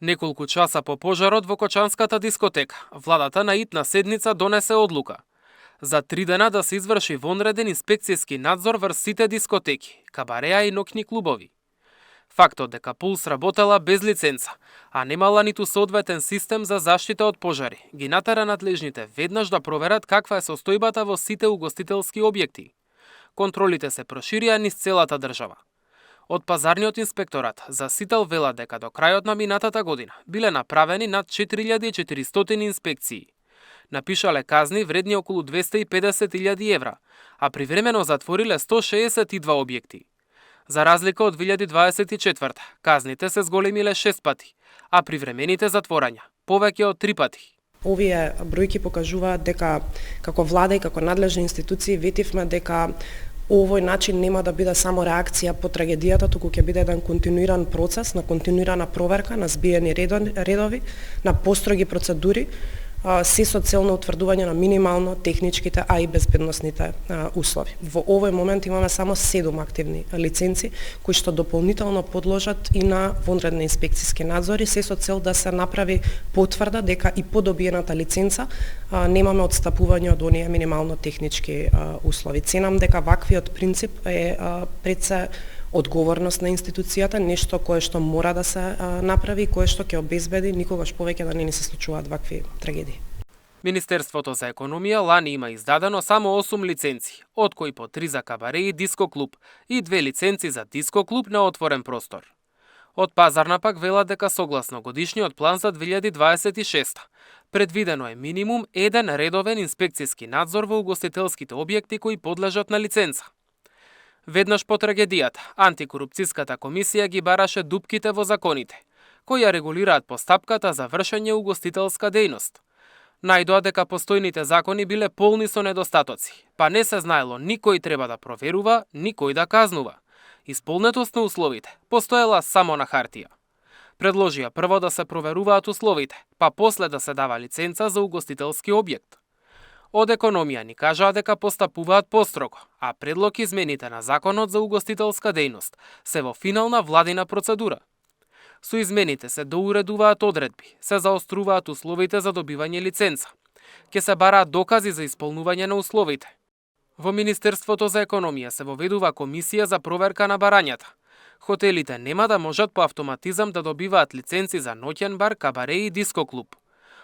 Неколку часа по пожарот во Кочанската дискотека, владата на итна седница донесе одлука за 3 дена да се изврши вонреден инспекцијски надзор врз сите дискотеки, кабареа и ноќни клубови. Фактот дека Пулс работела без лиценца, а немала ниту соодветен систем за заштита од пожари, ги натера надлежните веднаш да проверат каква е состојбата во сите угостителски објекти. Контролите се проширија низ целата држава. Од пазарниот инспекторат за Сител велат дека до крајот на минатата година биле направени над 4400 инспекции. Напишале казни вредни околу 250.000 евра, а привремено затвориле 162 објекти. За разлика од 2024, казните се зголемиле 6 пати, а привремените затворања повеќе од 3 пати. Овие бројки покажуваат дека како влада и како надлежни институции ветивме дека овој начин нема да биде само реакција по трагедијата, туку ќе биде еден континуиран процес на континуирана проверка, на збиени редови, на построги процедури, се со цел на утврдување на минимално техничките, а и безбедносните услови. Во овој момент имаме само 7 активни лиценци, кои што дополнително подложат и на вонредни инспекцијски надзори, се со цел да се направи потврда дека и по добиената лиценца немаме отстапување од оние минимално технички услови. Ценам дека ваквиот принцип е пред се одговорност на институцијата, нешто кое што мора да се направи, кое што ќе обезбеди никогаш повеќе да не ни се случуваат вакви трагедии. Министерството за економија лани има издадено само 8 лиценци, од кои по 3 за кабаре и диско клуб и 2 лиценци за диско клуб на отворен простор. Од пазарна пак велат дека согласно годишниот план за 2026 предвидено е минимум 1 редовен инспекцијски надзор во угостителските објекти кои подлежат на лиценца. Веднаш по трагедијата, антикорупцијската комисија ги бараше дупките во законите, кои ја регулираат постапката за вршење угостителска дејност. Најдоа дека постојните закони биле полни со недостатоци, па не се знаело ни кој треба да проверува, ни кој да казнува. Исполнетост на условите постоела само на хартија. Предложија прво да се проверуваат условите, па после да се дава лиценца за угостителски објект. Од економија ни кажаа дека постапуваат построго, а предлог измените на Законот за угостителска дејност се во финална владина процедура. Со измените се доуредуваат одредби, се заоструваат условите за добивање лиценца, ќе се бараат докази за исполнување на условите. Во Министерството за економија се воведува комисија за проверка на барањата. Хотелите нема да можат по автоматизам да добиваат лиценци за ноќен бар, кабаре и диско клуб.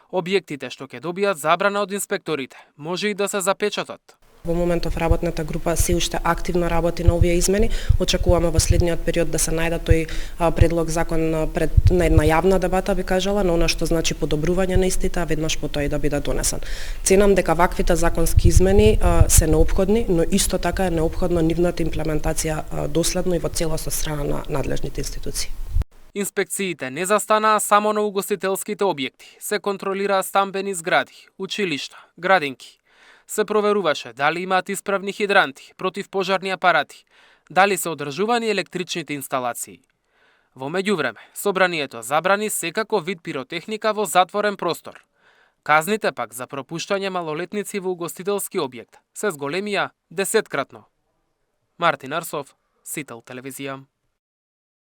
Објектите што ќе добијат забрана од инспекторите може и да се запечатат. Во моментов работната група се уште активно работи на овие измени. Очекуваме во следниот период да се најде тој предлог закон пред на една јавна дебата, би кажала, на она што значи подобрување на истите, а веднаш по тој да биде донесен. Ценам дека ваквите законски измени се неопходни, но исто така е неопходно нивната имплементација доследно и во целост од страна на надлежните институции. Инспекциите не застанаа само на угостителските објекти, се контролираа стамбени згради, училишта, градинки. Се проверуваше дали имаат исправни хидранти, противпожарни апарати, дали се одржувани електричните инсталации. Во меѓувреме, собранието забрани секако вид пиротехника во затворен простор. Казните пак за пропуштање малолетници во угостителски објект се зголемија 10-кратно. Мартин Арсов, Сител телевизија.